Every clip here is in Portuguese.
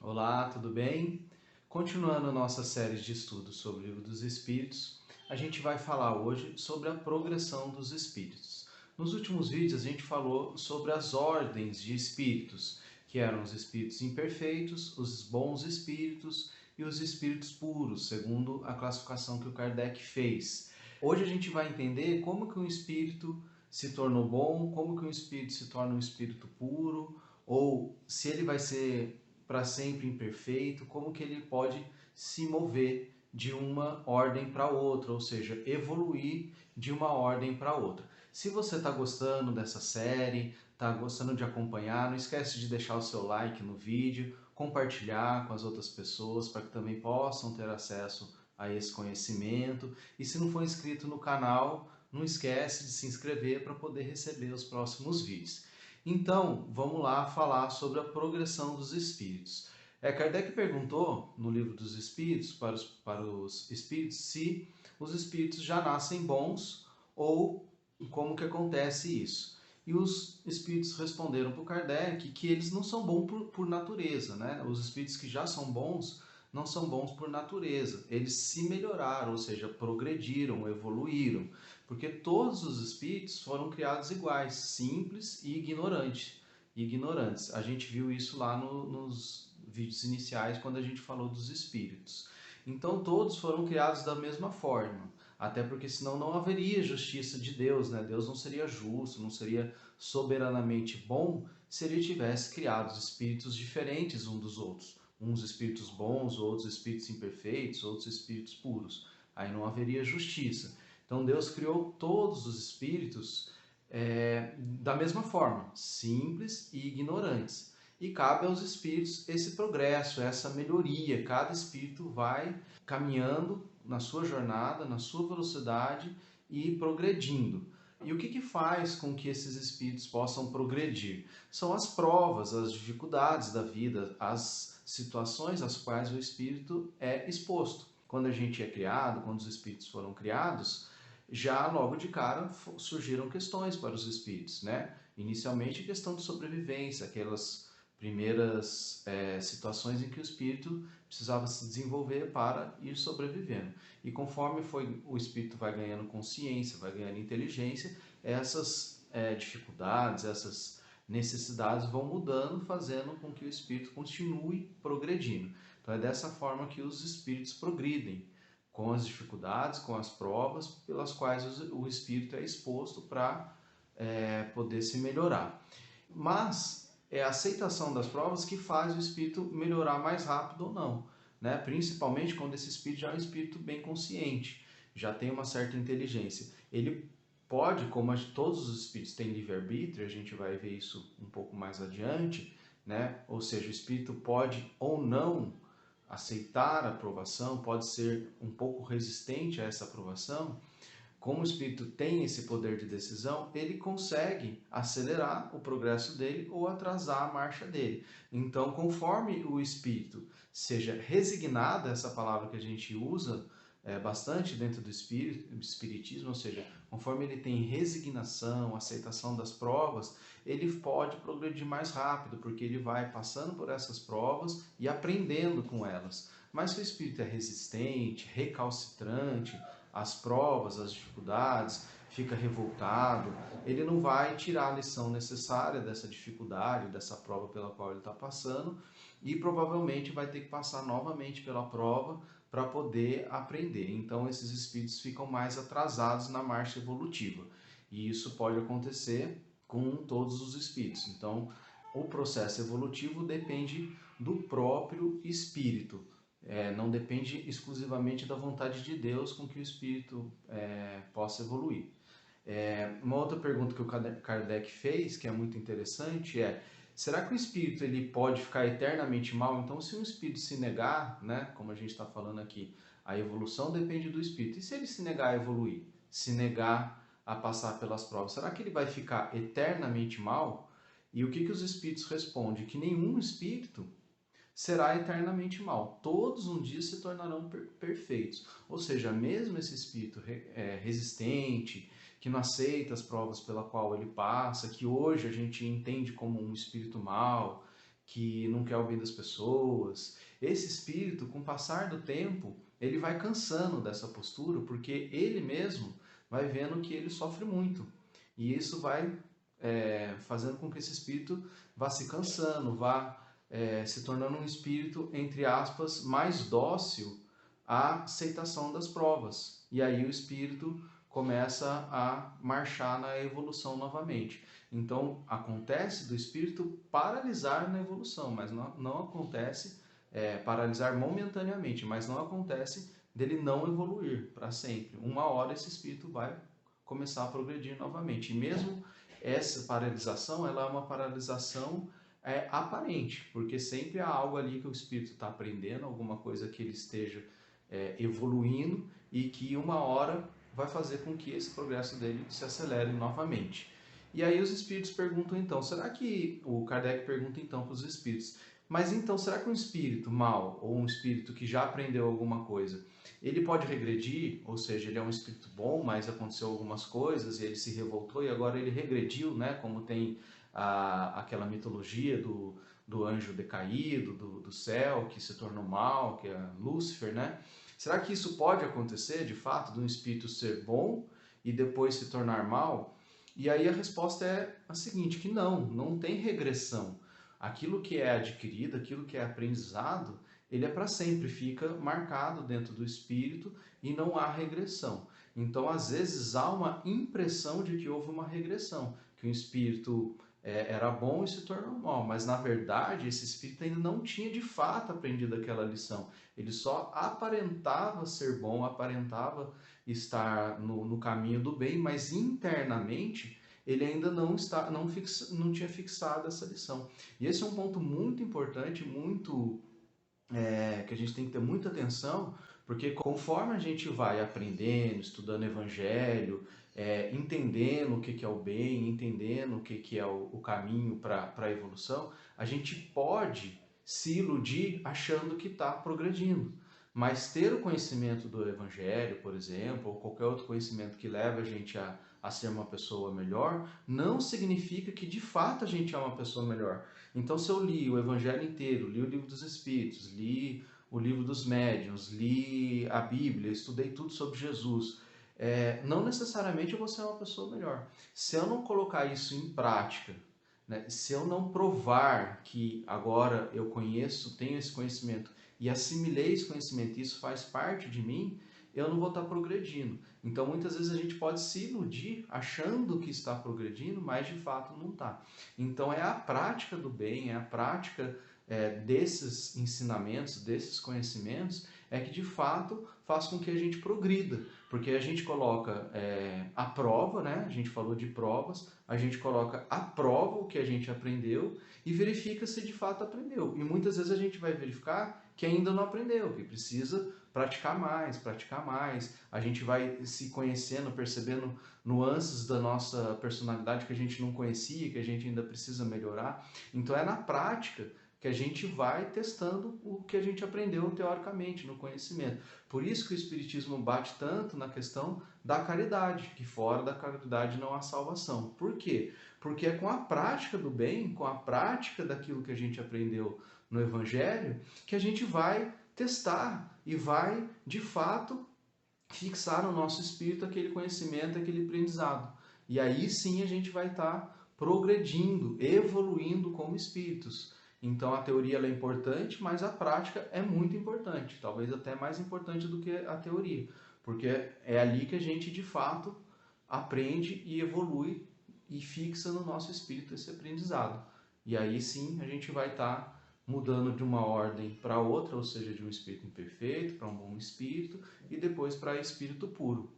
Olá, tudo bem? Continuando nossa série de estudos sobre o Livro dos Espíritos, a gente vai falar hoje sobre a progressão dos espíritos. Nos últimos vídeos a gente falou sobre as ordens de espíritos, que eram os espíritos imperfeitos, os bons espíritos e os espíritos puros, segundo a classificação que o Kardec fez. Hoje a gente vai entender como que um espírito se tornou bom, como que um espírito se torna um espírito puro, ou se ele vai ser para sempre imperfeito, como que ele pode se mover de uma ordem para outra, ou seja, evoluir de uma ordem para outra. Se você está gostando dessa série, está gostando de acompanhar, não esquece de deixar o seu like no vídeo, compartilhar com as outras pessoas para que também possam ter acesso a esse conhecimento. E se não for inscrito no canal, não esquece de se inscrever para poder receber os próximos vídeos. Então, vamos lá falar sobre a progressão dos espíritos. Kardec perguntou no Livro dos Espíritos para os espíritos se os espíritos já nascem bons ou como que acontece isso. E os espíritos responderam para o Kardec que eles não são bons por natureza, né? Os espíritos que já são bons não são bons por natureza. Eles se melhoraram, ou seja, progrediram, evoluíram. Porque todos os espíritos foram criados iguais, simples e ignorantes. A gente viu isso lá nos vídeos iniciais, quando a gente falou dos espíritos. Então todos foram criados da mesma forma, até porque senão não haveria justiça de Deus, né? Deus não seria justo, não seria soberanamente bom se ele tivesse criado espíritos diferentes uns dos outros. Uns espíritos bons, outros espíritos imperfeitos, outros espíritos puros. Aí não haveria justiça. Então Deus criou todos os espíritos da mesma forma, simples e ignorantes. E cabe aos espíritos esse progresso, essa melhoria. Cada espírito vai caminhando na sua jornada, na sua velocidade e progredindo. E o que faz com que esses espíritos possam progredir? São as provas, as dificuldades da vida, as situações às quais o espírito é exposto. Quando a gente é criado, quando os espíritos foram criados, já logo de cara surgiram questões para os espíritos, né? Inicialmente a questão de sobrevivência, aquelas primeiras situações em que o espírito precisava se desenvolver para ir sobrevivendo. E conforme o espírito vai ganhando consciência, vai ganhando inteligência, essas dificuldades, essas necessidades vão mudando, fazendo com que o espírito continue progredindo. Então é dessa forma que os espíritos progridem, com as dificuldades, com as provas pelas quais o espírito é exposto para poder se melhorar. Mas é a aceitação das provas que faz o espírito melhorar mais rápido ou não, né? Principalmente quando esse espírito já é um espírito bem consciente, já tem uma certa inteligência. Ele pode, como todos os espíritos têm livre-arbítrio, a gente vai ver isso um pouco mais adiante, né? Ou seja, o espírito pode ou não aceitar a aprovação, pode ser um pouco resistente a essa aprovação. Como o espírito tem esse poder de decisão, ele consegue acelerar o progresso dele ou atrasar a marcha dele. Então, conforme o espírito seja resignado, essa palavra que a gente usa bastante dentro do espiritismo, ou seja, conforme ele tem resignação, aceitação das provas, ele pode progredir mais rápido, porque ele vai passando por essas provas e aprendendo com elas. Mas se o espírito é resistente, recalcitrante, as provas, as dificuldades, fica revoltado, ele não vai tirar a lição necessária dessa dificuldade, dessa prova pela qual ele está passando, e provavelmente vai ter que passar novamente pela prova para poder aprender. Então esses espíritos ficam mais atrasados na marcha evolutiva. E isso pode acontecer com todos os espíritos. Então o processo evolutivo depende do próprio espírito. Não depende exclusivamente da vontade de Deus com que o espírito possa evoluir. Uma outra pergunta que o Kardec fez, que é muito interessante, será que o espírito ele pode ficar eternamente mal? Então, se um espírito se negar, né, como a gente está falando aqui, a evolução depende do espírito. E se ele se negar a evoluir, se negar a passar pelas provas, será que ele vai ficar eternamente mal? E o que os espíritos respondem? Que nenhum espírito será eternamente mal. Todos um dia se tornarão perfeitos. Ou seja, mesmo esse espírito resistente, que não aceita as provas pela qual ele passa, que hoje a gente entende como um espírito mau, que não quer o bem das pessoas. Esse espírito, com o passar do tempo, ele vai cansando dessa postura, porque ele mesmo vai vendo que ele sofre muito. E isso vai fazendo com que esse espírito vá se cansando, vá se tornando um espírito, entre aspas, mais dócil à aceitação das provas. E aí o espírito começa a marchar na evolução novamente. Então, acontece do espírito paralisar na evolução, mas não acontece paralisar momentaneamente, mas não acontece dele não evoluir para sempre. Uma hora esse espírito vai começar a progredir novamente. E mesmo essa paralisação, ela é uma paralisação aparente, porque sempre há algo ali que o espírito está aprendendo, alguma coisa que ele esteja evoluindo e que uma hora vai fazer com que esse progresso dele se acelere novamente. E aí os espíritos perguntam então, será que, o Kardec pergunta então para os espíritos, mas então será que um espírito mau ou um espírito que já aprendeu alguma coisa, ele pode regredir, ou seja, ele é um espírito bom, mas aconteceu algumas coisas e ele se revoltou e agora ele regrediu, né? Como tem aquela mitologia do anjo decaído, do céu, que se tornou mal, que é Lúcifer, né? Será que isso pode acontecer, de fato, de um espírito ser bom e depois se tornar mal? E aí a resposta é a seguinte, que não tem regressão. Aquilo que é adquirido, aquilo que é aprendizado, ele é para sempre, fica marcado dentro do espírito e não há regressão. Então, às vezes, há uma impressão de que houve uma regressão, que o espírito era bom e se tornou mal, mas na verdade esse espírito ainda não tinha de fato aprendido aquela lição. Ele só aparentava ser bom, aparentava estar no caminho do bem, mas internamente ele ainda não tinha fixado essa lição. E esse é um ponto muito importante, muito que a gente tem que ter muita atenção, porque conforme a gente vai aprendendo, estudando Evangelho, entendendo o que é o bem, entendendo o que é o caminho para a evolução, a gente pode se iludir achando que está progredindo. Mas ter o conhecimento do Evangelho, por exemplo, ou qualquer outro conhecimento que leve a gente a ser uma pessoa melhor, não significa que de fato a gente é uma pessoa melhor. Então, se eu li o Evangelho inteiro, li o Livro dos Espíritos, li o Livro dos Médiuns, li a Bíblia, estudei tudo sobre Jesus, não necessariamente eu vou ser uma pessoa melhor. Se eu não colocar isso em prática, né, se eu não provar que agora eu conheço, tenho esse conhecimento e assimilei esse conhecimento e isso faz parte de mim, eu não vou estar progredindo. Então, muitas vezes a gente pode se iludir achando que está progredindo, mas de fato não está. Então, é a prática do bem, é a prática desses ensinamentos, desses conhecimentos, que de fato faz com que a gente progrida. Porque a gente coloca a prova, né? A gente falou de provas, a gente coloca à prova o que a gente aprendeu e verifica se de fato aprendeu. E muitas vezes a gente vai verificar que ainda não aprendeu, que precisa praticar mais. A gente vai se conhecendo, percebendo nuances da nossa personalidade que a gente não conhecia, que a gente ainda precisa melhorar. Então é na prática que a gente vai testando o que a gente aprendeu teoricamente no conhecimento. Por isso que o Espiritismo bate tanto na questão da caridade, que fora da caridade não há salvação. Por quê? Porque é com a prática do bem, com a prática daquilo que a gente aprendeu no Evangelho, que a gente vai testar e vai, de fato, fixar no nosso espírito aquele conhecimento, aquele aprendizado. E aí sim a gente vai estar progredindo, evoluindo como espíritos. Então a teoria ela é importante, mas a prática é muito importante, talvez até mais importante do que a teoria, porque é ali que a gente de fato aprende e evolui e fixa no nosso espírito esse aprendizado. E aí sim a gente vai estar mudando de uma ordem para outra, ou seja, de um espírito imperfeito para um bom espírito e depois para espírito puro.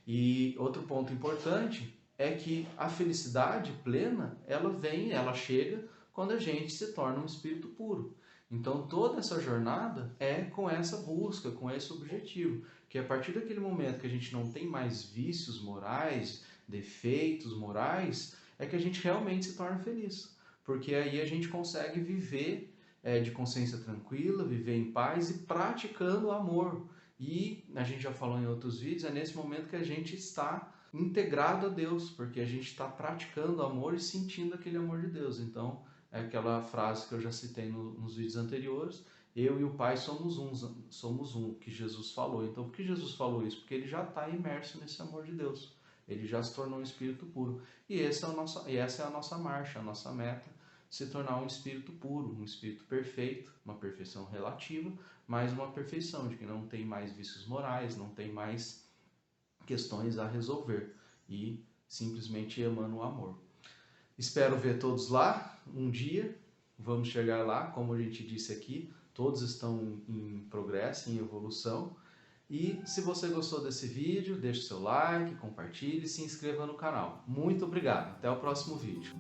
E outro ponto importante é que a felicidade plena, ela chega quando a gente se torna um espírito puro. Então toda essa jornada é com essa busca, com esse objetivo, que a partir daquele momento que a gente não tem mais vícios morais, defeitos morais, é que a gente realmente se torna feliz. Porque aí a gente consegue viver de consciência tranquila, viver em paz e praticando o amor. E a gente já falou em outros vídeos, é nesse momento que a gente está integrado a Deus, porque a gente está praticando o amor e sentindo aquele amor de Deus. Então, é aquela frase que eu já citei nos vídeos anteriores: eu e o Pai somos um, que Jesus falou. Então, por que Jesus falou isso? Porque ele já está imerso nesse amor de Deus. Ele já se tornou um espírito puro. E essa é a nossa marcha, a nossa meta, se tornar um espírito puro, um espírito perfeito, uma perfeição relativa, mas uma perfeição de que não tem mais vícios morais, não tem mais questões a resolver, e simplesmente emana o amor. Espero ver todos lá um dia, vamos chegar lá, como a gente disse aqui, todos estão em progresso, em evolução. E se você gostou desse vídeo, deixe seu like, compartilhe e se inscreva no canal. Muito obrigado, até o próximo vídeo.